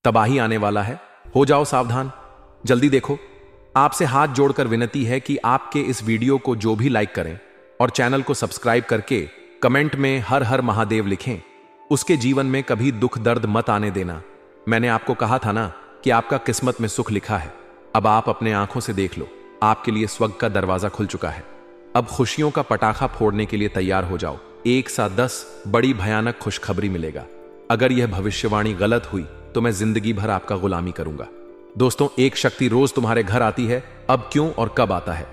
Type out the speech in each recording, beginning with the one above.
तबाही आने वाला है। हो जाओ सावधान, जल्दी देखो। आपसे हाथ जोड़कर विनती है कि आपके इस वीडियो को जो भी लाइक करें और चैनल को सब्सक्राइब करके कमेंट में हर हर महादेव लिखें। उसके जीवन में कभी दुख दर्द मत आने देना। मैंने आपको कहा था ना कि आपका किस्मत में सुख लिखा है। अब आप अपने आंखों से देख लो, आपके लिए स्वर्ग का दरवाजा खुल चुका है। अब खुशियों का पटाखा फोड़ने के लिए तैयार हो जाओ। 1 साथ 10 बड़ी भयानक खुशखबरी मिलेगा। अगर यह भविष्यवाणी गलत हुई तो मैं जिंदगी भर आपका गुलामी करूंगा। दोस्तों, एक शक्ति रोज तुम्हारे घर आती है। अब क्यों और कब आता है,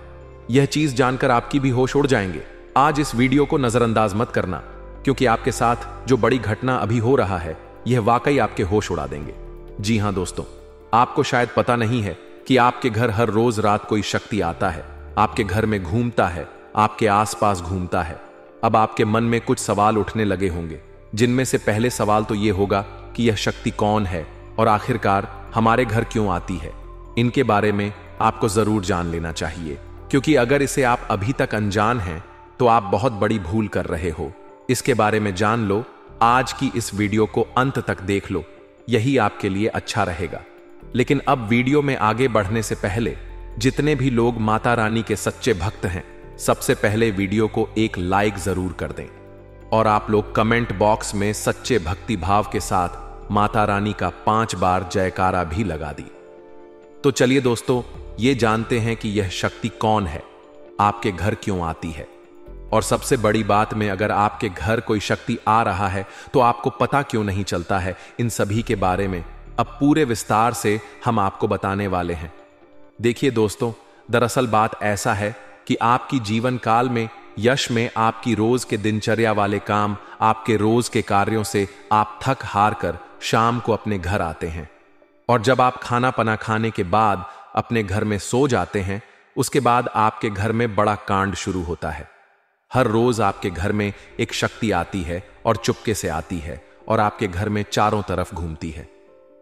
यह चीज जानकर आपकी भी होश उड़ जाएंगे। आज इस वीडियो को नजरअंदाज मत करना, क्योंकि आपके साथ जो बड़ी घटना अभी हो रहा है यह वाकई आपके होश उड़ा देंगे। जी हां दोस्तों, आपको शायद पता नहीं है कि आपके घर हर रोज रात कोई शक्ति आता है, आपके घर में घूमता है, आपके आसपास घूमता है। अब आपके मन में कुछ सवाल उठने लगे होंगे, जिनमें से पहले सवाल तो यह होगा कि यह शक्ति कौन है और आखिरकार हमारे घर क्यों आती है। इनके बारे में आपको जरूर जान लेना चाहिए, क्योंकि अगर इसे आप अभी तक अनजान हैं तो आप बहुत बड़ी भूल कर रहे हो। इसके बारे में जान लो। आज की इस वीडियो को अंत तक देख लो, यही आपके लिए अच्छा रहेगा। लेकिन अब वीडियो में आगे बढ़ने से पहले जितने भी लोग माता रानी के सच्चे भक्त हैं, सबसे पहले वीडियो को एक लाइक जरूर कर दें और आप लोग कमेंट बॉक्स में सच्चे भक्ति भाव के साथ माता रानी का 5 बार जयकारा भी लगा दी। तो चलिए दोस्तों, ये जानते हैं कि यह शक्ति कौन है, आपके घर क्यों आती है, और सबसे बड़ी बात में अगर आपके घर कोई शक्ति आ रहा है तो आपको पता क्यों नहीं चलता है। इन सभी के बारे में अब पूरे विस्तार से हम आपको बताने वाले हैं। देखिए दोस्तों, दरअसल बात ऐसा है कि आपकी जीवन काल में यश में आपकी रोज के दिनचर्या वाले काम, आपके रोज के कार्यों से आप थक हार कर शाम को अपने घर आते हैं, और जब आप खाना पना खाने के बाद अपने घर में सो जाते हैं, उसके बाद आपके घर में बड़ा कांड शुरू होता है। हर रोज आपके घर में एक शक्ति आती है और चुपके से आती है और आपके घर में चारों तरफ घूमती है।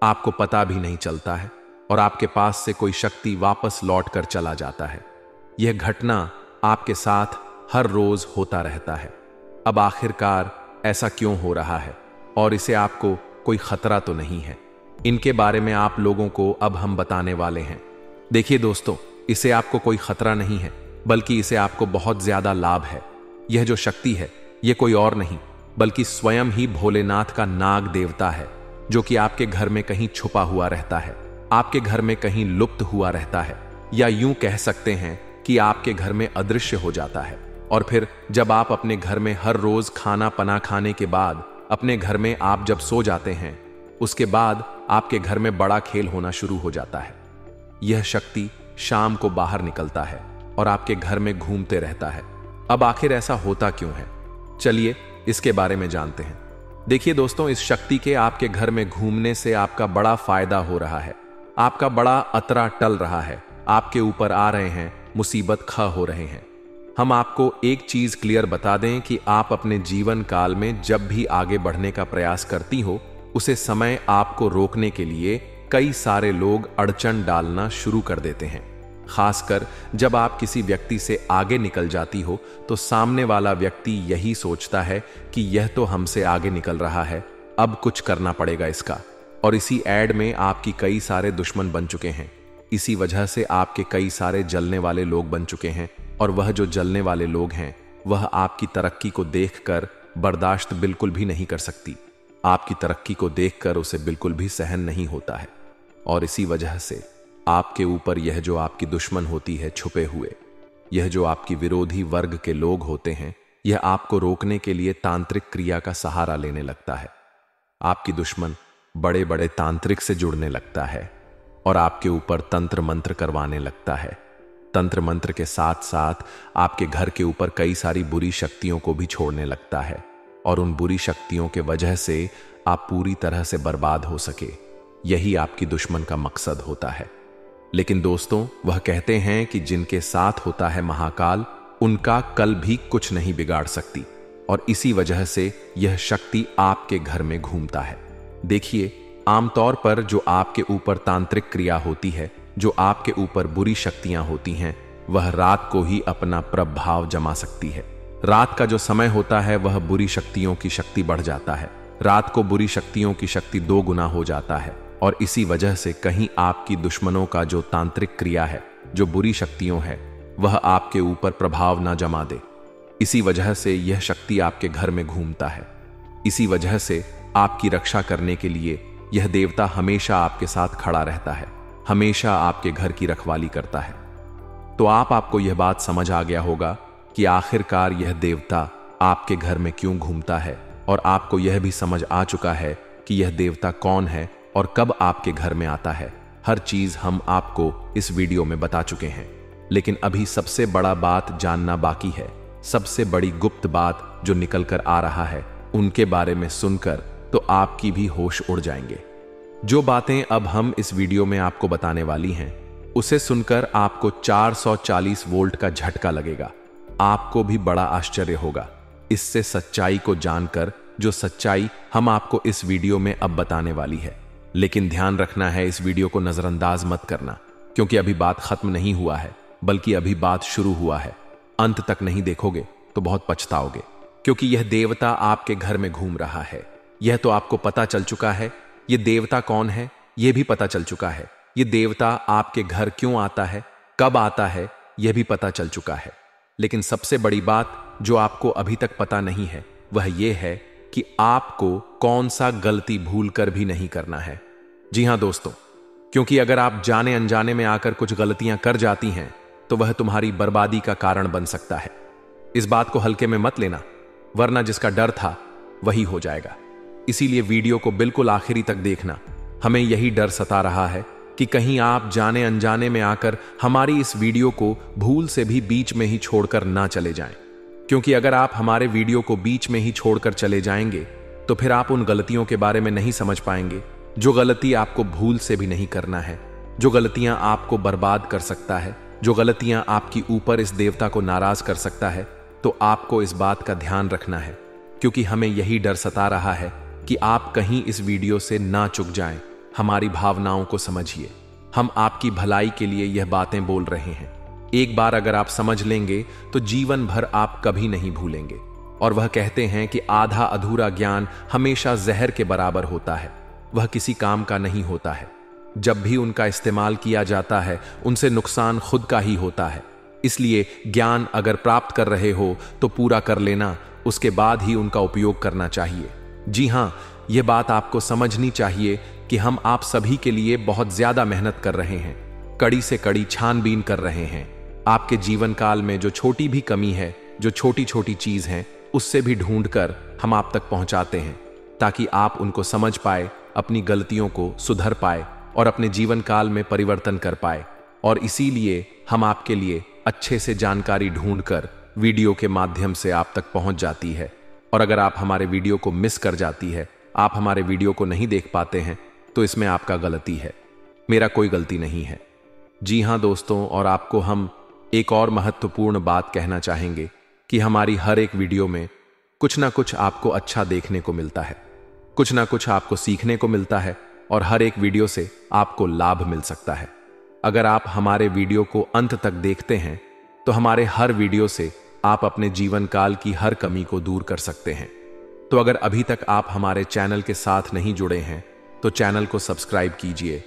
आपको पता भी नहीं चलता है और आपके पास से कोई शक्ति वापस लौट कर चला जाता है। यह घटना आपके साथ हर रोज होता रहता है। अब आखिरकार ऐसा क्यों हो रहा है और इसे आपको कोई खतरा तो नहीं है, इनके बारे में आप लोगों को अब हम बताने वाले हैं। देखिए दोस्तों, इसे आपको कोई खतरा नहीं है, बल्कि इसे आपको बहुत ज्यादा लाभ है। यह जो शक्ति है यह कोई और नहीं बल्कि स्वयं ही भोलेनाथ का नाग देवता है, जो कि आपके घर में कहीं छुपा हुआ रहता है, आपके घर में कहीं लुप्त हुआ रहता है, या यूं कह सकते हैं कि आपके घर में अदृश्य हो जाता है। और फिर जब आप अपने घर में हर रोज खाना पना खाने के बाद अपने घर में आप जब सो जाते हैं, उसके बाद आपके घर में बड़ा खेल होना शुरू हो जाता है। यह शक्ति शाम को बाहर निकलता है और आपके घर में घूमते रहता है। अब आखिर ऐसा होता क्यों है, चलिए इसके बारे में जानते हैं। देखिए दोस्तों, इस शक्ति के आपके घर में घूमने से आपका बड़ा फायदा हो रहा है, आपका बड़ा अतरा टल रहा है, आपके ऊपर आ रहे हैं मुसीबत खा हो रहे हैं। हम आपको एक चीज क्लियर बता दें कि आप अपने जीवन काल में जब भी आगे बढ़ने का प्रयास करती हो, उसे समय आपको रोकने के लिए कई सारे लोग अड़चन डालना शुरू कर देते हैं। खासकर जब आप किसी व्यक्ति से आगे निकल जाती हो तो सामने वाला व्यक्ति यही सोचता है कि यह तो हमसे आगे निकल रहा है, अब कुछ करना पड़ेगा इसका। और इसी एड में आपकी कई सारे दुश्मन बन चुके हैं। इसी वजह से आपके कई सारे जलने वाले लोग बन चुके हैं, और वह जो जलने वाले लोग हैं वह आपकी तरक्की को देखकर बर्दाश्त बिल्कुल भी नहीं कर सकती। आपकी तरक्की को देखकर उसे बिल्कुल भी सहन नहीं होता है, और इसी वजह से आपके ऊपर यह जो आपकी दुश्मन होती है छुपे हुए, यह जो आपकी विरोधी वर्ग के लोग होते हैं, यह आपको रोकने के लिए तांत्रिक क्रिया का सहारा लेने लगता है। आपकी दुश्मन बड़े बड़े तांत्रिक से जुड़ने लगता है और आपके ऊपर तंत्र मंत्र करवाने लगता है। तंत्र मंत्र के साथ साथ आपके घर के ऊपर कई सारी बुरी शक्तियों को भी छोड़ने लगता है, और उन बुरी शक्तियों के वजह से आप पूरी तरह से बर्बाद हो सके, यही आपकी दुश्मन का मकसद होता है। लेकिन दोस्तों, वह कहते हैं कि जिनके साथ होता है महाकाल, उनका कल भी कुछ नहीं बिगाड़ सकती, और इसी वजह से यह शक्ति आपके घर में घूमता है। देखिए, आमतौर पर जो आपके ऊपर तांत्रिक क्रिया होती है, जो आपके ऊपर बुरी शक्तियां होती हैं, वह रात को ही अपना प्रभाव जमा सकती है। रात का जो समय होता है वह बुरी शक्तियों की शक्ति बढ़ जाता है। रात को बुरी शक्तियों की शक्ति 2 गुना हो जाता है। और इसी वजह से कहीं आपकी दुश्मनों का जो तांत्रिक क्रिया है, जो बुरी शक्तियों है, वह आपके ऊपर प्रभाव ना जमा दे। इसी वजह से यह शक्ति आपके घर में घूमता है। इसी वजह से आपकी रक्षा करने के लिए यह देवता हमेशा आपके साथ खड़ा रहता है, हमेशा आपके घर की रखवाली करता है। तो आपको यह बात समझ आ गया होगा कि आखिरकार यह देवता आपके घर में क्यों घूमता है, और आपको यह भी समझ आ चुका है कि यह देवता कौन है और कब आपके घर में आता है। हर चीज हम आपको इस वीडियो में बता चुके हैं, लेकिन अभी सबसे बड़ा बात जानना बाकी है। सबसे बड़ी गुप्त बात जो निकल कर आ रहा है, उनके बारे में सुनकर तो आपकी भी होश उड़ जाएंगे। जो बातें अब हम इस वीडियो में आपको बताने वाली हैं, उसे सुनकर आपको 440 वोल्ट का झटका लगेगा। आपको भी बड़ा आश्चर्य होगा इससे सच्चाई को जानकर, जो सच्चाई हम आपको इस वीडियो में अब बताने वाली है। लेकिन ध्यान रखना है, इस वीडियो को नजरअंदाज मत करना, क्योंकि अभी बात खत्म नहीं हुआ है, बल्कि अभी बात शुरू हुआ है। अंत तक नहीं देखोगे तो बहुत पछताओगे, क्योंकि यह देवता आपके घर में घूम रहा है। यह तो आपको पता चल चुका है। यह देवता कौन है यह भी पता चल चुका है। यह देवता आपके घर क्यों आता है, कब आता है, यह भी पता चल चुका है। लेकिन सबसे बड़ी बात जो आपको अभी तक पता नहीं है, वह यह है कि आपको कौन सा गलती भूल कर भी नहीं करना है। जी हां दोस्तों, क्योंकि अगर आप जाने अनजाने में आकर कुछ गलतियां कर जाती हैं, तो वह तुम्हारी बर्बादी का कारण बन सकता है। इस बात को हल्के में मत लेना, वरना जिसका डर था वही हो जाएगा। इसीलिए वीडियो को बिल्कुल आखिरी तक देखना। हमें यही डर सता रहा है कि कहीं आप जाने अनजाने में आकर हमारी इस वीडियो को भूल से भी बीच में ही छोड़कर ना चले जाएं। क्योंकि अगर आप हमारे वीडियो को बीच में ही छोड़कर चले जाएंगे, तो फिर आप उन गलतियों के बारे में नहीं समझ पाएंगे, जो गलती आपको भूल से भी नहीं करना है, जो गलतियां आपको बर्बाद कर सकता है, जो गलतियां आपकी ऊपर इस देवता को नाराज कर सकता है। तो आपको इस बात का ध्यान रखना है, क्योंकि हमें यही डर सता रहा है कि आप कहीं इस वीडियो से ना चुक जाएं। हमारी भावनाओं को समझिए, हम आपकी भलाई के लिए यह बातें बोल रहे हैं। एक बार अगर आप समझ लेंगे तो जीवन भर आप कभी नहीं भूलेंगे। और वह कहते हैं कि आधा अधूरा ज्ञान हमेशा जहर के बराबर होता है, वह किसी काम का नहीं होता है। जब भी उनका इस्तेमाल किया जाता है, उनसे नुकसान खुद का ही होता है। इसलिए ज्ञान अगर प्राप्त कर रहे हो तो पूरा कर लेना, उसके बाद ही उनका उपयोग करना चाहिए। जी हां, यह बात आपको समझनी चाहिए कि हम आप सभी के लिए बहुत ज्यादा मेहनत कर रहे हैं, कड़ी से कड़ी छानबीन कर रहे हैं। आपके जीवन काल में जो छोटी भी कमी है, जो छोटी छोटी चीज है, उससे भी ढूंढकर हम आप तक पहुंचाते हैं, ताकि आप उनको समझ पाए, अपनी गलतियों को सुधर पाए और अपने जीवन काल में परिवर्तन कर पाए। और इसीलिए हम आपके लिए अच्छे से जानकारी ढूंढकर वीडियो के माध्यम से आप तक पहुंच जाती है। और अगर आप हमारे वीडियो को मिस कर जाती है, आप हमारे वीडियो को नहीं देख पाते हैं, तो इसमें आपका गलती है, मेरा कोई गलती नहीं है। जी हां दोस्तों, और आपको हम एक और महत्वपूर्ण बात कहना चाहेंगे कि हमारी हर एक वीडियो में कुछ ना कुछ आपको अच्छा देखने को मिलता है, कुछ ना कुछ आपको सीखने को मिलता है, और हर एक वीडियो से आपको लाभ मिल सकता है। अगर आप हमारे वीडियो को अंत तक देखते हैं, तो हमारे हर वीडियो से आप अपने जीवन काल की हर कमी को दूर कर सकते हैं। तो अगर अभी तक आप हमारे चैनल के साथ नहीं जुड़े हैं, तो चैनल को सब्सक्राइब कीजिए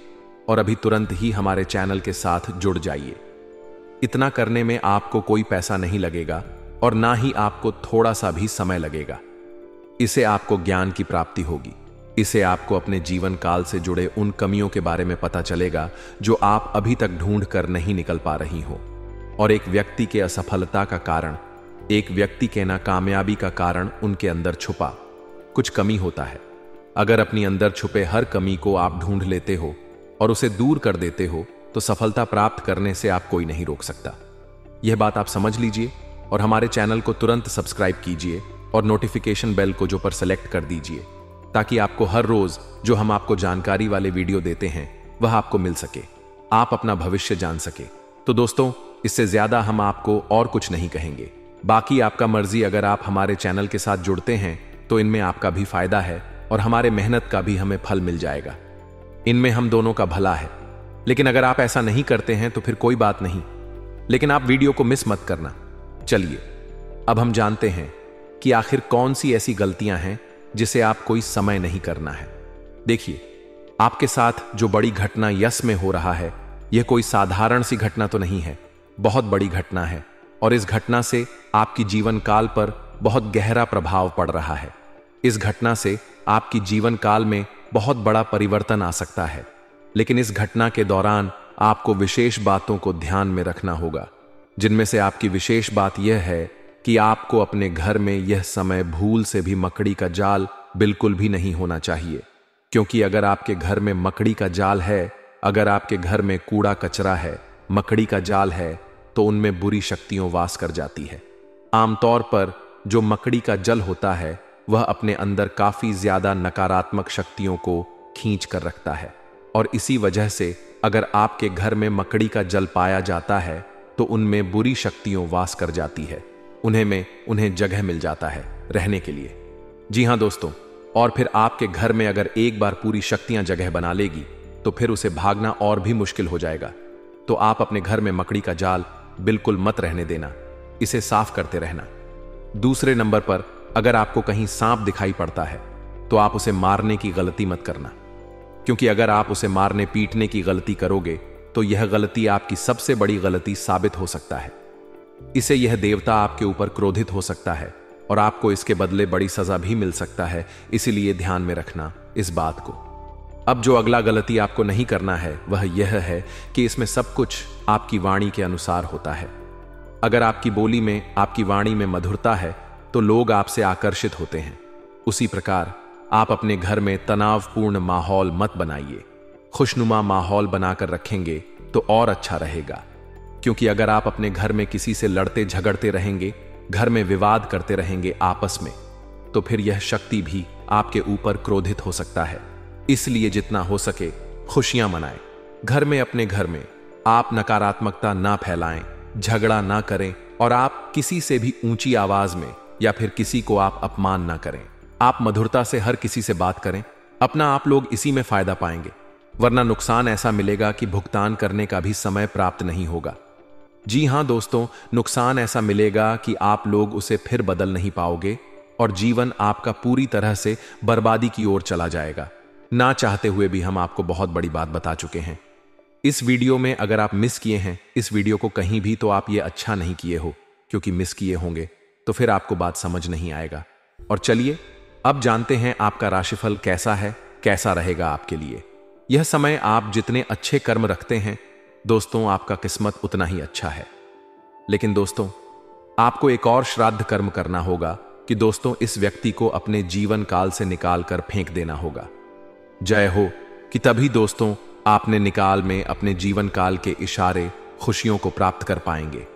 और अभी तुरंत ही हमारे चैनल के साथ जुड़ जाइए। इतना करने में आपको कोई पैसा नहीं लगेगा और ना ही आपको थोड़ा सा भी समय लगेगा। इससे आपको ज्ञान की प्राप्ति होगी। इससे आपको अपने जीवन काल से जुड़े उन कमियों के बारे में पता चलेगा जो आप अभी तक ढूंढ कर नहीं निकल पा रही हो। और एक व्यक्ति के असफलता का कारण, एक व्यक्ति के नाकामयाबी का कारण उनके अंदर छुपा कुछ कमी होता है। अगर अपनी अंदर छुपे हर कमी को आप ढूंढ लेते हो और उसे दूर कर देते हो, तो सफलता प्राप्त करने से आप कोई नहीं रोक सकता। यह बात आप समझ लीजिए और हमारे चैनल को तुरंत सब्सक्राइब कीजिए और नोटिफिकेशन बेल को जो पर सेलेक्ट कर दीजिए, ताकि आपको हर रोज जो हम आपको जानकारी वाले वीडियो देते हैं वह आपको मिल सके, आप अपना भविष्य जान सके। तो दोस्तों, इससे ज्यादा हम आपको और कुछ नहीं कहेंगे। बाकी आपका मर्जी, अगर आप हमारे चैनल के साथ जुड़ते हैं तो इनमें आपका भी फायदा है और हमारे मेहनत का भी हमें फल मिल जाएगा। इनमें हम दोनों का भला है। लेकिन अगर आप ऐसा नहीं करते हैं तो फिर कोई बात नहीं, लेकिन आप वीडियो को मिस मत करना। चलिए अब हम जानते हैं कि आखिर कौन सी ऐसी गलतियां हैं जिसे आप कोई समय नहीं करना है। देखिए, आपके साथ जो बड़ी घटना यस में हो रहा है, यह कोई साधारण सी घटना तो नहीं है, बहुत बड़ी घटना है और इस घटना से आपकी जीवन काल पर बहुत गहरा प्रभाव पड़ रहा है। इस घटना से आपकी जीवन काल में बहुत बड़ा परिवर्तन आ सकता है, लेकिन इस घटना के दौरान आपको विशेष बातों को ध्यान में रखना होगा, जिनमें से आपकी विशेष बात यह है कि आपको अपने घर में यह समय भूल से भी मकड़ी का जाल बिल्कुल भी नहीं होना चाहिए, क्योंकि अगर आपके घर में मकड़ी का जाल है, अगर आपके घर में कूड़ा कचरा है, मकड़ी का जाल है, तो उनमें बुरी शक्तियां वास कर जाती है। आमतौर पर जो मकड़ी का जल होता है वह अपने अंदर काफी ज्यादा नकारात्मक शक्तियों को खींच कर रखता है, और इसी वजह से अगर आपके घर में मकड़ी का जल पाया जाता है तो उनमें बुरी शक्तियां वास कर जाती है, उन्हें जगह मिल जाता है रहने के लिए। जी हां दोस्तों, और फिर आपके घर में अगर एक बार पूरी शक्तियां जगह बना लेगी तो फिर उसे भागना और भी मुश्किल हो जाएगा। तो आप अपने घर में मकड़ी का जाल बिल्कुल मत रहने देना, इसे साफ करते रहना। दूसरे नंबर पर, अगर आपको कहीं सांप दिखाई पड़ता है तो आप उसे मारने की गलती मत करना, क्योंकि अगर आप उसे मारने पीटने की गलती करोगे तो यह गलती आपकी सबसे बड़ी गलती साबित हो सकता है। इसे यह देवता आपके ऊपर क्रोधित हो सकता है और आपको इसके बदले बड़ी सजा भी मिल सकता है, इसीलिए ध्यान में रखना इस बात को। अब जो अगला गलती आपको नहीं करना है वह यह है कि इसमें सब कुछ आपकी वाणी के अनुसार होता है। अगर आपकी बोली में, आपकी वाणी में मधुरता है तो लोग आपसे आकर्षित होते हैं। उसी प्रकार आप अपने घर में तनावपूर्ण माहौल मत बनाइए, खुशनुमा माहौल बनाकर रखेंगे तो और अच्छा रहेगा। क्योंकि अगर आप अपने घर में किसी से लड़ते झगड़ते रहेंगे, घर में विवाद करते रहेंगे आपस में, तो फिर यह शक्ति भी आपके ऊपर क्रोधित हो सकता है। इसलिए जितना हो सके खुशियां मनाएं। घर में, अपने घर में आप नकारात्मकता ना फैलाएं, झगड़ा ना करें और आप किसी से भी ऊंची आवाज में या फिर किसी को आप अपमान ना करें। आप मधुरता से हर किसी से बात करें, अपना आप लोग इसी में फायदा पाएंगे, वरना नुकसान ऐसा मिलेगा कि भुगतान करने का भी समय प्राप्त नहीं होगा। जी हां दोस्तों, नुकसान ऐसा मिलेगा कि आप लोग उसे फिर बदल नहीं पाओगे और जीवन आपका पूरी तरह से बर्बादी की ओर चला जाएगा। ना चाहते हुए भी हम आपको बहुत बड़ी बात बता चुके हैं। इस वीडियो में अगर आप मिस किए हैं इस वीडियो को कहीं भी, तो आप ये अच्छा नहीं किए हो, क्योंकि मिस किए होंगे तो फिर आपको बात समझ नहीं आएगा। और चलिए अब जानते हैं आपका राशिफल कैसा है, कैसा रहेगा आपके लिए। यह समय आप जितने अच्छे कर्म रखते हैं दोस्तों, आपका किस्मत उतना ही अच्छा है। लेकिन दोस्तों, आपको एक और श्राद्ध कर्म करना होगा कि दोस्तों इस व्यक्ति को अपने जीवन काल से निकाल कर फेंक देना होगा। जय हो कि तभी दोस्तों आपने निकाल में अपने जीवन काल के इशारे खुशियों को प्राप्त कर पाएंगे।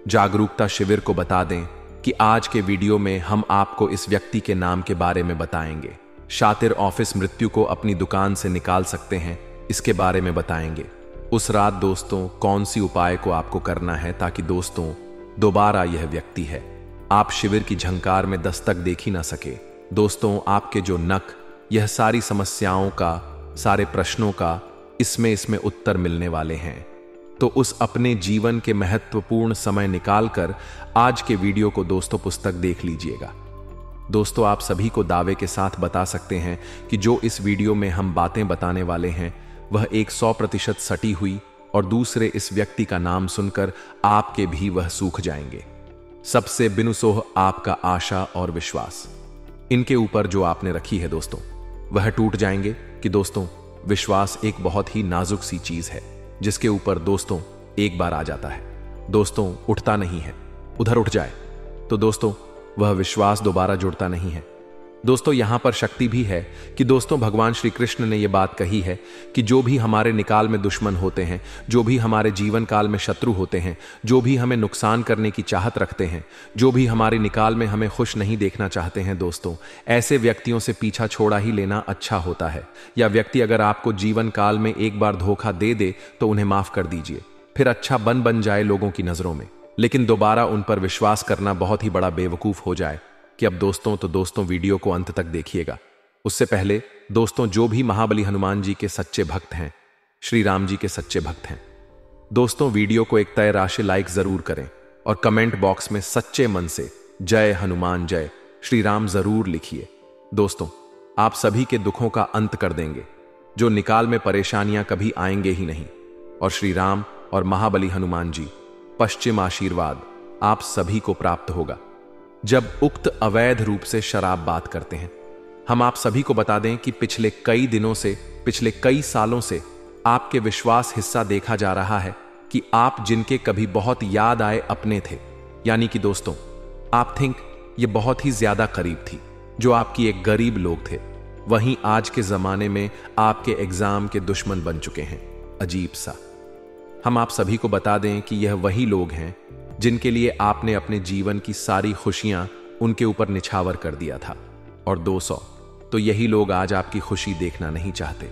जागरूकता शिविर को बता दें कि आज के वीडियो में हम आपको इस व्यक्ति के नाम के बारे में बताएंगे। शातिर ऑफिस मृत्यु को अपनी दुकान से निकाल सकते हैं, इसके बारे में बताएंगे। उस रात दोस्तों कौन सी उपाय को आपको करना है ताकि दोस्तों दोबारा यह व्यक्ति है आप शिविर की झंकार में दस्तक देख ही ना सके। दोस्तों आपके जो नक, यह सारी समस्याओं का, सारे प्रश्नों का इसमें उत्तर मिलने वाले हैं। तो उस अपने जीवन के महत्वपूर्ण समय निकालकर आज के वीडियो को दोस्तों पुस्तक देख लीजिएगा। दोस्तों आप सभी को दावे के साथ बता सकते हैं कि जो इस वीडियो में हम बातें बताने वाले हैं वह 100% सटी हुई, और दूसरे इस व्यक्ति का नाम सुनकर आपके भी वह सूख जाएंगे। सबसे बिनुसोह आपका आशा और विश्वास इनके ऊपर जो आपने रखी है दोस्तों वह टूट जाएंगे। कि दोस्तों विश्वास एक बहुत ही नाजुक सी चीज है जिसके ऊपर दोस्तों एक बार आ जाता है दोस्तों उठता नहीं है, उधर उठ जाए तो दोस्तों वह विश्वास दोबारा जुड़ता नहीं है। दोस्तों यहां पर शक्ति भी है कि दोस्तों भगवान श्री कृष्ण ने यह बात कही है कि जो भी हमारे निकाल में दुश्मन होते हैं, जो भी हमारे जीवन काल में शत्रु होते हैं, जो भी हमें नुकसान करने की चाहत रखते हैं, जो भी हमारे निकाल में हमें खुश नहीं देखना चाहते हैं दोस्तों, ऐसे व्यक्तियों से पीछा छोड़ा ही लेना अच्छा होता है। या व्यक्ति अगर आपको जीवन काल में एक बार धोखा दे दे तो उन्हें माफ कर दीजिए, फिर अच्छा बन जाए लोगों की नजरों में, लेकिन दोबारा उन पर विश्वास करना बहुत ही बड़ा बेवकूफ हो जाए। कि अब दोस्तों तो दोस्तों वीडियो को अंत तक देखिएगा। उससे पहले दोस्तों जो भी महाबली हनुमान जी के सच्चे भक्त हैं, श्री राम जी के सच्चे भक्त हैं, दोस्तों वीडियो को एक तय राशि लाइक जरूर करें और कमेंट बॉक्स में सच्चे मन से जय हनुमान जय श्री राम जरूर लिखिए। दोस्तों आप सभी के दुखों का अंत कर देंगे। जो निकाल में परेशानियां कभी आएंगे ही नहीं। और श्री राम और महाबली हनुमान जी पश्चिम आशीर्वाद आप सभी को प्राप्त होगा जब उक्त अवैध रूप से शराब बात करते हैं। हम आप सभी को बता दें कि पिछले कई दिनों से, पिछले कई सालों से आपके विश्वास हिस्सा देखा जा रहा है कि आप जिनके कभी बहुत याद आए अपने थे, यानी कि दोस्तों आप थिंक ये बहुत ही ज्यादा करीब थी, जो आपकी एक गरीब लोग थे, वहीं आज के जमाने में आपके एग्जाम के दुश्मन बन चुके हैं। अजीब सा। हम आप सभी को बता दें कि यह वही लोग हैं जिनके लिए आपने अपने जीवन की सारी खुशियां उनके ऊपर निछावर कर दिया था। और 200 तो यही लोग आज आपकी खुशी देखना नहीं चाहते।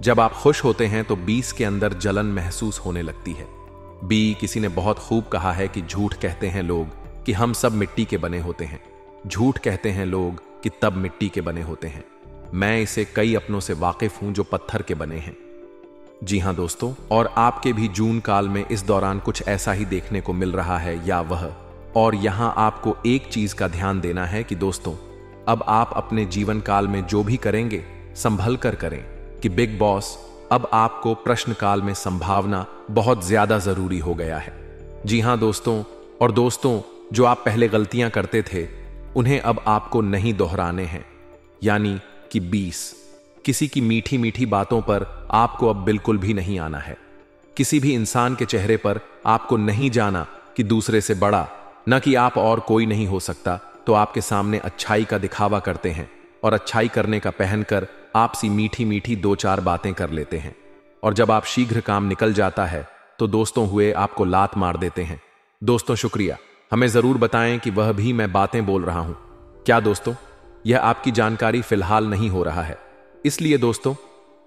जब आप खुश होते हैं तो 20 के अंदर जलन महसूस होने लगती है। किसी ने बहुत खूब कहा है कि झूठ कहते हैं लोग कि हम सब मिट्टी के बने होते हैं, झूठ कहते हैं लोग कि तब मिट्टी के बने होते हैं। मैं इसे कई अपनों से वाकिफ हूं जो पत्थर के बने हैं। जी हां दोस्तों, और आपके भी जून काल में इस दौरान कुछ ऐसा ही देखने को मिल रहा है या वह। और यहां आपको एक चीज का ध्यान देना है कि दोस्तों अब आप अपने जीवन काल में जो भी करेंगे संभल कर करें कि बिग बॉस अब आपको प्रश्न काल में संभावना बहुत ज्यादा जरूरी हो गया है। जी हां दोस्तों, और दोस्तों जो आप पहले गलतियां करते थे उन्हें अब आपको नहीं दोहराने हैं, यानी कि 20 किसी की मीठी मीठी बातों पर आपको अब बिल्कुल भी नहीं आना है। किसी भी इंसान के चेहरे पर आपको नहीं जाना कि दूसरे से बड़ा न कि आप और कोई नहीं हो सकता, तो आपके सामने अच्छाई का दिखावा करते हैं और अच्छाई करने का पहनकर आपसी मीठी मीठी 2-4 बातें कर लेते हैं। और जब आप शीघ्र काम निकल जाता है तो दोस्तों हुए आपको लात मार देते हैं। दोस्तों शुक्रिया, हमें जरूर बताएं कि वह भी मैं बातें बोल रहा हूं क्या। दोस्तों यह आपकी जानकारी फिलहाल नहीं हो रहा है, इसलिए दोस्तों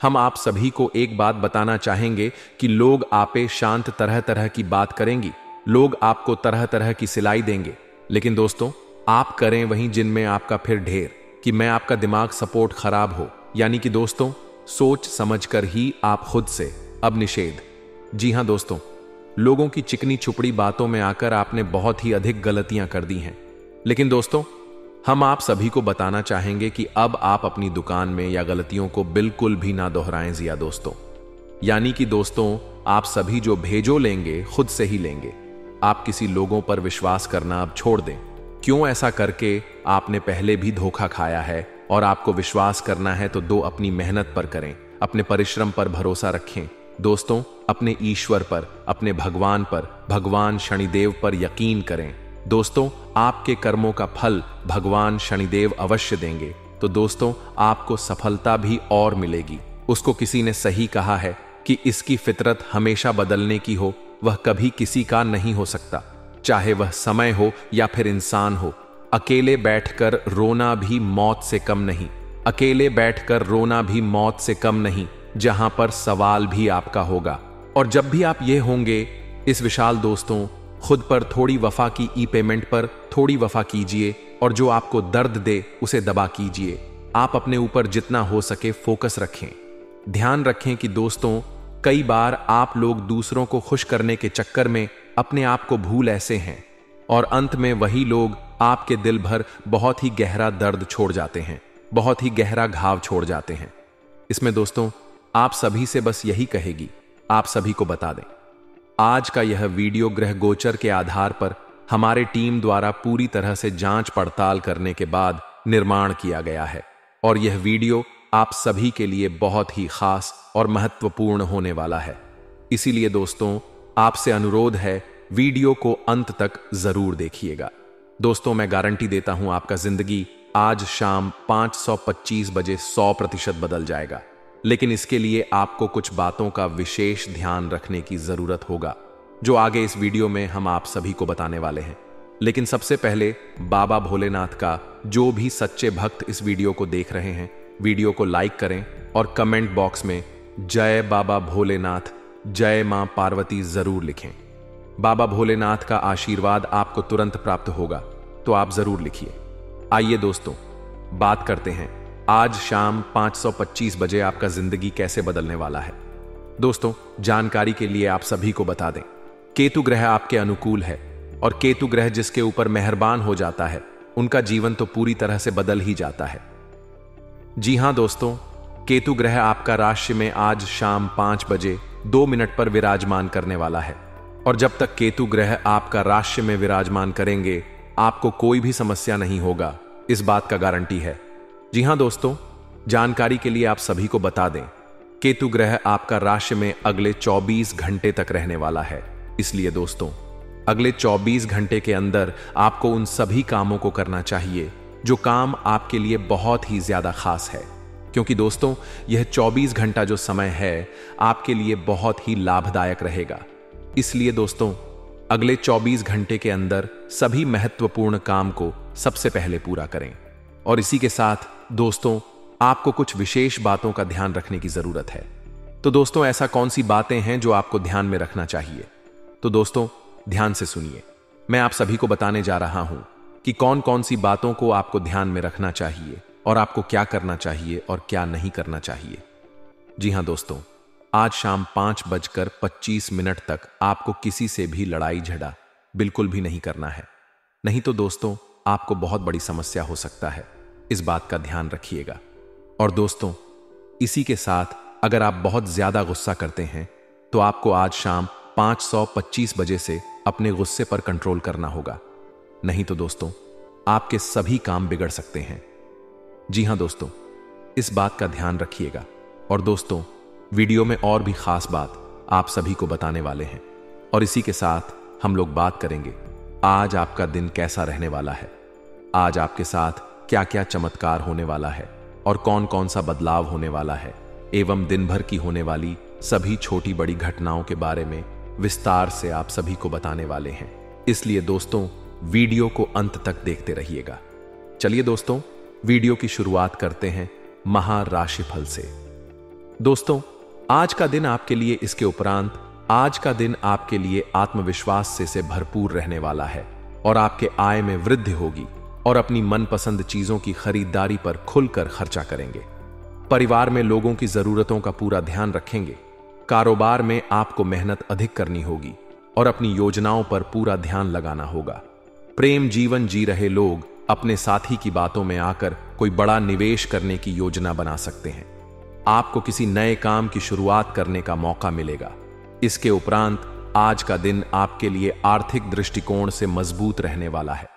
हम आप सभी को एक बात बताना चाहेंगे कि लोग आपे शांत तरह तरह की बात करेंगी, लोग आपको तरह तरह की सिलाई देंगे, लेकिन दोस्तों आप करें वहीं जिनमें आपका फिर ढेर कि मैं आपका दिमाग सपोर्ट खराब हो, यानी कि दोस्तों सोच समझकर ही आप खुद से अब निषेध। जी हां दोस्तों, लोगों की चिकनी छुपड़ी बातों में आकर आपने बहुत ही अधिक गलतियां कर दी हैं, लेकिन दोस्तों हम आप सभी को बताना चाहेंगे कि अब आप अपनी दुकान में या गलतियों को बिल्कुल भी ना दोहराएं जिया दोस्तों। यानी कि दोस्तों आप सभी जो भेजो लेंगे खुद से ही लेंगे। आप किसी लोगों पर विश्वास करना अब छोड़ दें। क्यों ऐसा करके आपने पहले भी धोखा खाया है, और आपको विश्वास करना है तो दो अपनी मेहनत पर करें, अपने परिश्रम पर भरोसा रखें दोस्तों, अपने ईश्वर पर, अपने भगवान पर, भगवान शनिदेव पर यकीन करें दोस्तों। आपके कर्मों का फल भगवान शनिदेव अवश्य देंगे, तो दोस्तों आपको सफलता भी और मिलेगी। उसको किसी ने सही कहा है कि इसकी फितरत हमेशा बदलने की हो, वह कभी किसी का नहीं हो सकता, चाहे वह समय हो या फिर इंसान हो। अकेले बैठकर रोना भी मौत से कम नहीं, अकेले बैठकर रोना भी मौत से कम नहीं, जहां पर सवाल भी आपका होगा। और जब भी आप ये होंगे इस विशाल दोस्तों, खुद पर थोड़ी वफा की ई पेमेंट पर थोड़ी वफा कीजिए, और जो आपको दर्द दे उसे दबा कीजिए। आप अपने ऊपर जितना हो सके फोकस रखें। ध्यान रखें कि दोस्तों कई बार आप लोग दूसरों को खुश करने के चक्कर में अपने आप को भूल ऐसे हैं, और अंत में वही लोग आपके दिल भर बहुत ही गहरा दर्द छोड़ जाते हैं, बहुत ही गहरा घाव छोड़ जाते हैं। इसमें दोस्तों आप सभी से बस यही कहेगी, आप सभी को बता दें, आज का यह वीडियो ग्रह गोचर के आधार पर हमारे टीम द्वारा पूरी तरह से जांच पड़ताल करने के बाद निर्माण किया गया है, और यह वीडियो आप सभी के लिए बहुत ही खास और महत्वपूर्ण होने वाला है। इसीलिए दोस्तों आपसे अनुरोध है वीडियो को अंत तक जरूर देखिएगा। दोस्तों मैं गारंटी देता हूं आपका जिंदगी आज शाम 5:25 बजे 100% बदल जाएगा, लेकिन इसके लिए आपको कुछ बातों का विशेष ध्यान रखने की जरूरत होगा, जो आगे इस वीडियो में हम आप सभी को बताने वाले हैं। लेकिन सबसे पहले बाबा भोलेनाथ का जो भी सच्चे भक्त इस वीडियो को देख रहे हैं, वीडियो को लाइक करें और कमेंट बॉक्स में जय बाबा भोलेनाथ, जय मां पार्वती जरूर लिखें। बाबा भोलेनाथ का आशीर्वाद आपको तुरंत प्राप्त होगा, तो आप जरूर लिखिए। आइए दोस्तों बात करते हैं आज शाम 5:25 बजे आपका जिंदगी कैसे बदलने वाला है। दोस्तों जानकारी के लिए आप सभी को बता दें, केतु ग्रह आपके अनुकूल है, और केतु ग्रह जिसके ऊपर मेहरबान हो जाता है उनका जीवन तो पूरी तरह से बदल ही जाता है। जी हां दोस्तों, केतु ग्रह आपका राशि में आज शाम 5:02 पर विराजमान करने वाला है। और जब तक केतु ग्रह आपका राशि में विराजमान करेंगे, आपको कोई भी समस्या नहीं होगा, इस बात का गारंटी है। जी हां दोस्तों, जानकारी के लिए आप सभी को बता दें, केतु ग्रह आपका राशि में अगले 24 घंटे तक रहने वाला है। इसलिए दोस्तों, अगले 24 घंटे के अंदर आपको उन सभी कामों को करना चाहिए जो काम आपके लिए बहुत ही ज्यादा खास है, क्योंकि दोस्तों यह 24 घंटा जो समय है आपके लिए बहुत ही लाभदायक रहेगा। इसलिए दोस्तों, अगले 24 घंटे के अंदर सभी महत्वपूर्ण काम को सबसे पहले पूरा करें। और इसी के साथ दोस्तों, आपको कुछ विशेष बातों का ध्यान रखने की जरूरत है। तो दोस्तों, ऐसा कौन सी बातें हैं जो आपको ध्यान में रखना चाहिए? तो दोस्तों, ध्यान से सुनिए। मैं आप सभी को बताने जा रहा हूं कि कौन कौन सी बातों को आपको ध्यान में रखना चाहिए और आपको क्या करना चाहिए और क्या नहीं करना चाहिए। जी हां दोस्तों, आज शाम 5:25 तक आपको किसी से भी लड़ाई झगड़ा बिल्कुल भी नहीं करना है, नहीं तो दोस्तों आपको बहुत बड़ी समस्या हो सकता है। इस बात का ध्यान रखिएगा। और दोस्तों, इसी के साथ अगर आप बहुत ज्यादा गुस्सा करते हैं तो आपको आज शाम 5:25 बजे से अपने गुस्से पर कंट्रोल करना होगा, नहीं तो दोस्तों आपके सभी काम बिगड़ सकते हैं। जी हां दोस्तों, इस बात का ध्यान रखिएगा। और दोस्तों, वीडियो में और भी खास बात आप सभी को बताने वाले हैं। और इसी के साथ हम लोग बात करेंगे आज आपका दिन कैसा रहने वाला है, आज आपके साथ क्या क्या चमत्कार होने वाला है और कौन कौन सा बदलाव होने वाला है, एवं दिन भर की होने वाली सभी छोटी बड़ी घटनाओं के बारे में विस्तार से आप सभी को बताने वाले हैं। इसलिए दोस्तों, वीडियो को अंत तक देखते रहिएगा। चलिए दोस्तों, वीडियो की शुरुआत करते हैं महाराशिफल से। दोस्तों, आज का दिन आपके लिए, इसके उपरांत आज का दिन आपके लिए आत्मविश्वास से भरपूर रहने वाला है और आपके आय में वृद्धि होगी और अपनी मनपसंद चीजों की खरीदारी पर खुलकर खर्चा करेंगे। परिवार में लोगों की जरूरतों का पूरा ध्यान रखेंगे। कारोबार में आपको मेहनत अधिक करनी होगी और अपनी योजनाओं पर पूरा ध्यान लगाना होगा। प्रेम जीवन जी रहे लोग अपने साथी की बातों में आकर कोई बड़ा निवेश करने की योजना बना सकते हैं। आपको किसी नए काम की शुरुआत करने का मौका मिलेगा। इसके उपरांत आज का दिन आपके लिए आर्थिक दृष्टिकोण से मजबूत रहने वाला है।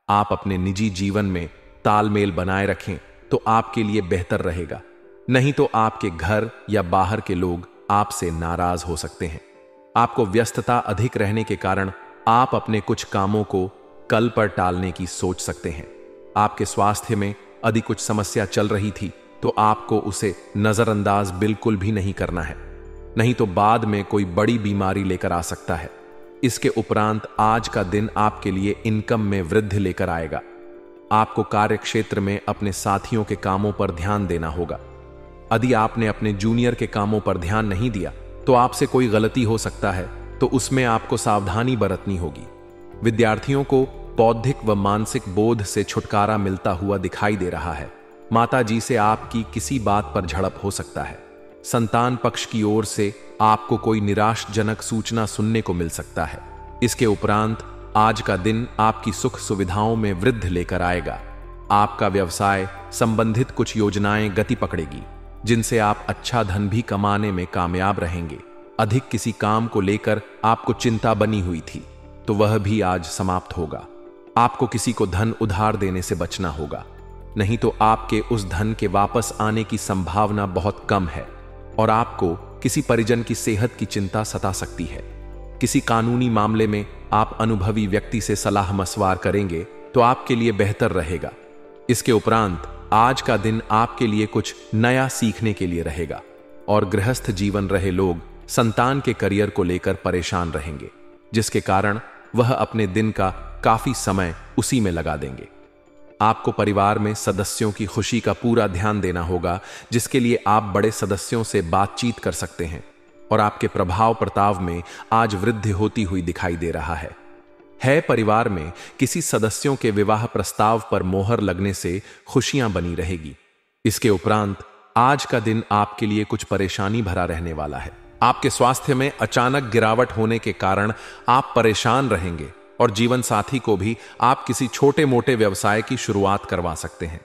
आप अपने निजी जीवन में तालमेल बनाए रखें तो आपके लिए बेहतर रहेगा, नहीं तो आपके घर या बाहर के लोग आपसे नाराज हो सकते हैं। आपको व्यस्तता अधिक रहने के कारण आप अपने कुछ कामों को कल पर टालने की सोच सकते हैं। आपके स्वास्थ्य में यदि कुछ समस्या चल रही थी तो आपको उसे नजरअंदाज बिल्कुल भी नहीं करना है, नहीं तो बाद में कोई बड़ी बीमारी लेकर आ सकता है। इसके उपरांत आज का दिन आपके लिए इनकम में वृद्धि लेकर आएगा। आपको कार्य क्षेत्र में अपने साथियों के कामों पर ध्यान देना होगा। यदि आपने अपने जूनियर के कामों पर ध्यान नहीं दिया तो आपसे कोई गलती हो सकता है, तो उसमें आपको सावधानी बरतनी होगी। विद्यार्थियों को बौद्धिक व मानसिक बोध से छुटकारा मिलता हुआ दिखाई दे रहा है। माता जी से आपकी किसी बात पर झड़प हो सकता है। संतान पक्ष की ओर से आपको कोई निराशजनक सूचना सुनने को मिल सकता है। इसके उपरांत आज का दिन आपकी सुख सुविधाओं में वृद्धि लेकर आएगा। आपका व्यवसाय संबंधित कुछ योजनाएं गति पकड़ेगी, जिनसे आप अच्छा धन भी कमाने में कामयाब रहेंगे। अधिक किसी काम को लेकर आपको चिंता बनी हुई थी तो वह भी आज समाप्त होगा। आपको किसी को धन उधार देने से बचना होगा, नहीं तो आपके उस धन के वापस आने की संभावना बहुत कम है और आपको किसी परिजन की सेहत की चिंता सता सकती है। किसी कानूनी मामले में आप अनुभवी व्यक्ति से सलाह मशवरा करेंगे तो आपके लिए बेहतर रहेगा। इसके उपरांत आज का दिन आपके लिए कुछ नया सीखने के लिए रहेगा और गृहस्थ जीवन रहे लोग संतान के करियर को लेकर परेशान रहेंगे, जिसके कारण वह अपने दिन का काफी समय उसी में लगा देंगे। आपको परिवार में सदस्यों की खुशी का पूरा ध्यान देना होगा, जिसके लिए आप बड़े सदस्यों से बातचीत कर सकते हैं और आपके प्रभाव प्रताप में आज वृद्धि होती हुई दिखाई दे रहा है। परिवार में किसी सदस्यों के विवाह प्रस्ताव पर मोहर लगने से खुशियां बनी रहेगी। इसके उपरांत आज का दिन आपके लिए कुछ परेशानी भरा रहने वाला है। आपके स्वास्थ्य में अचानक गिरावट होने के कारण आप परेशान रहेंगे और जीवन साथी को भी आप किसी छोटे मोटे व्यवसाय की शुरुआत करवा सकते हैं।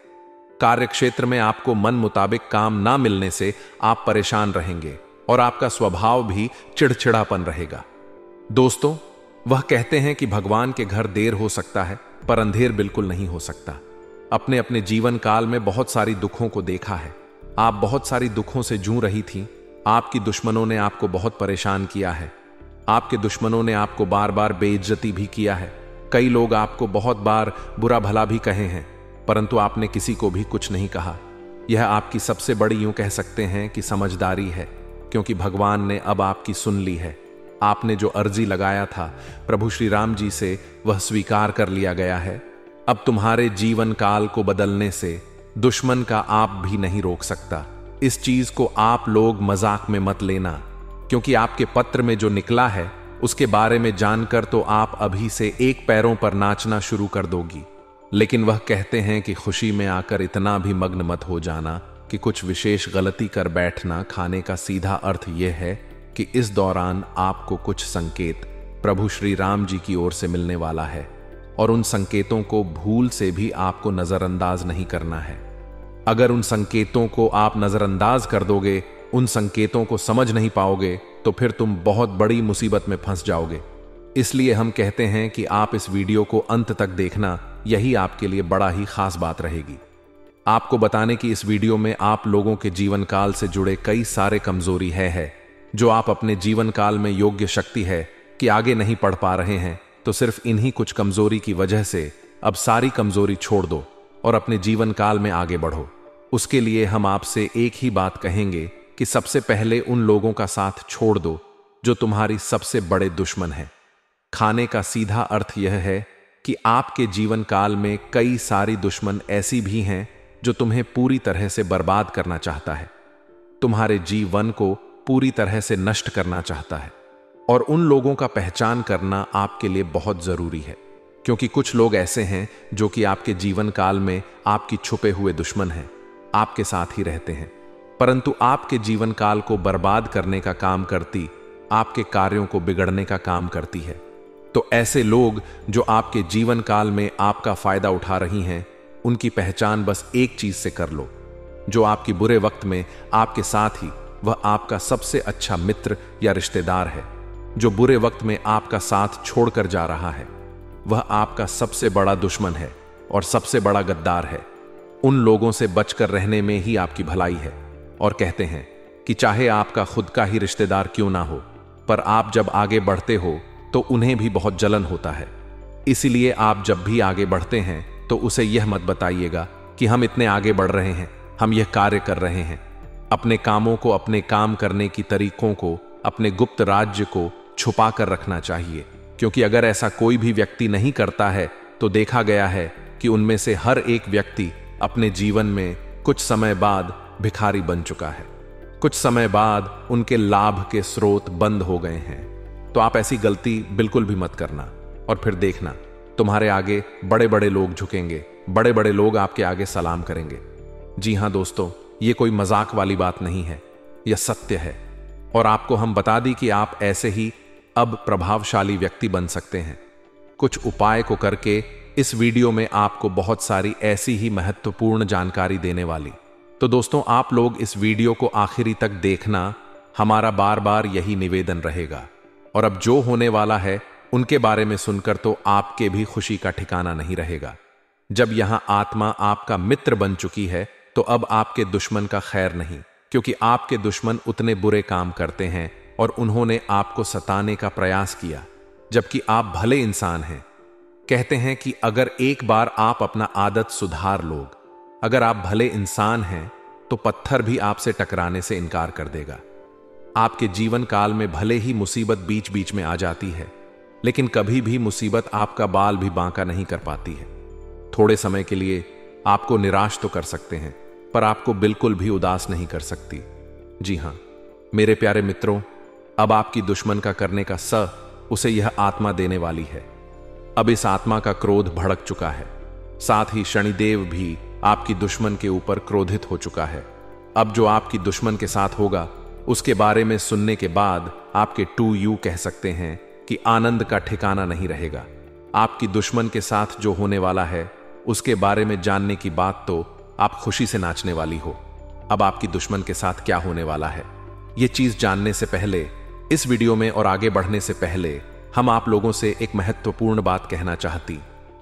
कार्यक्षेत्र में आपको मन मुताबिक काम ना मिलने से आप परेशान रहेंगे और आपका स्वभाव भी चिड़चिड़ापन रहेगा। दोस्तों, वह कहते हैं कि भगवान के घर देर हो सकता है पर अंधेर बिल्कुल नहीं हो सकता। अपने अपने जीवन काल में बहुत सारी दुखों को देखा है। आप बहुत सारी दुखों से जूझ रही थीं। आपकी दुश्मनों ने आपको बहुत परेशान किया है। आपके दुश्मनों ने आपको बार बार बेइज्जती भी किया है। कई लोग आपको बहुत बार बुरा भला भी कहे हैं, परंतु आपने किसी को भी कुछ नहीं कहा। यह आपकी सबसे बड़ी, यूं कह सकते हैं कि समझदारी है, क्योंकि भगवान ने अब आपकी सुन ली है। आपने जो अर्जी लगाया था प्रभु श्री राम जी से, वह स्वीकार कर लिया गया है। अब तुम्हारे जीवन काल को बदलने से दुश्मन का आप भी नहीं रोक सकता। इस चीज को आप लोग मजाक में मत लेना, क्योंकि आपके पत्र में जो निकला है उसके बारे में जानकर तो आप अभी से एक पैरों पर नाचना शुरू कर दोगी। लेकिन वह कहते हैं कि खुशी में आकर इतना भी मग्न मत हो जाना कि कुछ विशेष गलती कर बैठना। खाने का सीधा अर्थ यह है कि इस दौरान आपको कुछ संकेत प्रभु श्री राम जी की ओर से मिलने वाला है, और उन संकेतों को भूल से भी आपको नजरअंदाज नहीं करना है। अगर उन संकेतों को आप नजरअंदाज कर दोगे, उन संकेतों को समझ नहीं पाओगे, तो फिर तुम बहुत बड़ी मुसीबत में फंस जाओगे। इसलिए हम कहते हैं कि आप इस वीडियो को अंत तक देखना, यही आपके लिए बड़ा ही खास बात रहेगी। आपको बताने की इस वीडियो में आप लोगों के जीवन काल से जुड़े कई सारे कमजोरी है जो आप अपने जीवन काल में योग्य शक्ति है कि आगे नहीं पढ़ पा रहे हैं, तो सिर्फ इन्हीं कुछ कमजोरी की वजह से अब सारी कमजोरी छोड़ दो और अपने जीवन काल में आगे बढ़ो। उसके लिए हम आपसे एक ही बात कहेंगे कि सबसे पहले उन लोगों का साथ छोड़ दो जो तुम्हारी सबसे बड़े दुश्मन है। खाने का सीधा अर्थ यह है कि आपके जीवन काल में कई सारी दुश्मन ऐसी भी हैं जो तुम्हें पूरी तरह से बर्बाद करना चाहता है, तुम्हारे जीवन को पूरी तरह से नष्ट करना चाहता है। और उन लोगों का पहचान करना आपके लिए बहुत जरूरी है, क्योंकि कुछ लोग ऐसे हैं जो कि आपके जीवन काल में आपकी छुपे हुए दुश्मन हैं, आपके साथ ही रहते हैं, परंतु आपके जीवन काल को बर्बाद करने का काम करती, आपके कार्यों को बिगड़ने का काम करती है। तो ऐसे लोग जो आपके जीवन काल में आपका फायदा उठा रही हैं, उनकी पहचान बस एक चीज से कर लो। जो आपकी बुरे वक्त में आपके साथ ही, वह आपका सबसे अच्छा मित्र या रिश्तेदार है। जो बुरे वक्त में आपका साथ छोड़कर जा रहा है, वह आपका सबसे बड़ा दुश्मन है और सबसे बड़ा गद्दार है। उन लोगों से बचकर रहने में ही आपकी भलाई है। और कहते हैं कि चाहे आपका खुद का ही रिश्तेदार क्यों ना हो, पर आप जब आगे बढ़ते हो तो उन्हें भी बहुत जलन होता है। इसीलिए आप जब भी आगे बढ़ते हैं तो उसे यह मत बताइएगा कि हम इतने आगे बढ़ रहे हैं, हम यह कार्य कर रहे हैं। अपने कामों को, अपने काम करने की तरीकों को, अपने गुप्त राज्य को छुपा कर रखना चाहिए, क्योंकि अगर ऐसा कोई भी व्यक्ति नहीं करता है तो देखा गया है कि उनमें से हर एक व्यक्ति अपने जीवन में कुछ समय बाद भिखारी बन चुका है। कुछ समय बाद उनके लाभ के स्रोत बंद हो गए हैं। तो आप ऐसी गलती बिल्कुल भी मत करना, और फिर देखना तुम्हारे आगे बड़े बड़े लोग झुकेंगे, बड़े बड़े लोग आपके आगे सलाम करेंगे। जी हां दोस्तों, ये कोई मजाक वाली बात नहीं है, यह सत्य है। और आपको हम बता दी कि आप ऐसे ही अब प्रभावशाली व्यक्ति बन सकते हैं। कुछ उपाय को करके इस वीडियो में आपको बहुत सारी ऐसी ही महत्वपूर्ण जानकारी देने वाली। तो दोस्तों, आप लोग इस वीडियो को आखिरी तक देखना, हमारा बार बार यही निवेदन रहेगा। और अब जो होने वाला है उनके बारे में सुनकर तो आपके भी खुशी का ठिकाना नहीं रहेगा। जब यहां आत्मा आपका मित्र बन चुकी है तो अब आपके दुश्मन का खैर नहीं, क्योंकि आपके दुश्मन उतने बुरे काम करते हैं और उन्होंने आपको सताने का प्रयास किया, जबकि आप भले इंसान हैं। कहते हैं कि अगर एक बार आप अपना आदत सुधार लोग, अगर आप भले इंसान हैं तो पत्थर भी आपसे टकराने से इनकार कर देगा। आपके जीवन काल में भले ही मुसीबत बीच बीच में आ जाती है, लेकिन कभी भी मुसीबत आपका बाल भी बांका नहीं कर पाती है। थोड़े समय के लिए आपको निराश तो कर सकते हैं, पर आपको बिल्कुल भी उदास नहीं कर सकती। जी हां मेरे प्यारे मित्रों, अब आपकी दुश्मन का करने का उसे यह आत्मा देने वाली है। अब इस आत्मा का क्रोध भड़क चुका है, साथ ही शनिदेव भी आपकी दुश्मन के ऊपर क्रोधित हो चुका है। अब जो आपकी दुश्मन के साथ होगा उसके बारे में सुनने के बाद आपके 2U कह सकते हैं कि आनंद का ठिकाना नहीं रहेगा। आपकी दुश्मन के साथ जो होने वाला है उसके बारे में जानने की बात तो आप खुशी से नाचने वाली हो। अब आपकी दुश्मन के साथ क्या होने वाला है, ये चीज जानने से पहले इस वीडियो में और आगे बढ़ने से पहले हम आप लोगों से एक महत्वपूर्ण बात कहना चाहती।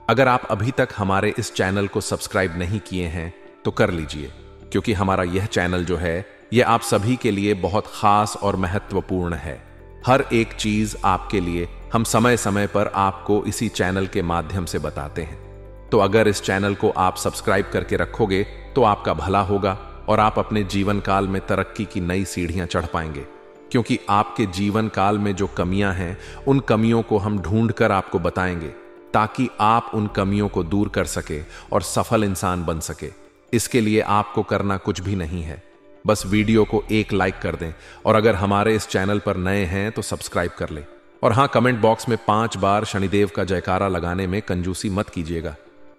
अगर आप अभी तक हमारे इस चैनल को सब्सक्राइब नहीं किए हैं तो कर लीजिए, क्योंकि हमारा यह चैनल जो है यह आप सभी के लिए बहुत खास और महत्वपूर्ण है। हर एक चीज आपके लिए हम समय समय पर आपको इसी चैनल के माध्यम से बताते हैं। तो अगर इस चैनल को आप सब्सक्राइब करके रखोगे तो आपका भला होगा और आप अपने जीवन काल में तरक्की की नई सीढ़ियां चढ़ पाएंगे, क्योंकि आपके जीवन काल में जो कमियां हैं उन कमियों को हम ढूंढकर आपको बताएंगे, ताकि आप उन कमियों को दूर कर सके और सफल इंसान बन सके। इसके लिए आपको करना कुछ भी नहीं है, बस वीडियो को एक लाइक कर दें और अगर हमारे इस चैनल पर नए हैं तो सब्सक्राइब कर लें। और हाँ, कमेंट बॉक्स में 5 बार शनिदेव का जयकारा लगाने में कंजूसी मत कीजिएगा,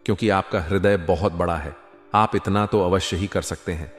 क्योंकि आपका हृदय बहुत बड़ा है, आप इतना तो अवश्य ही कर सकते हैं।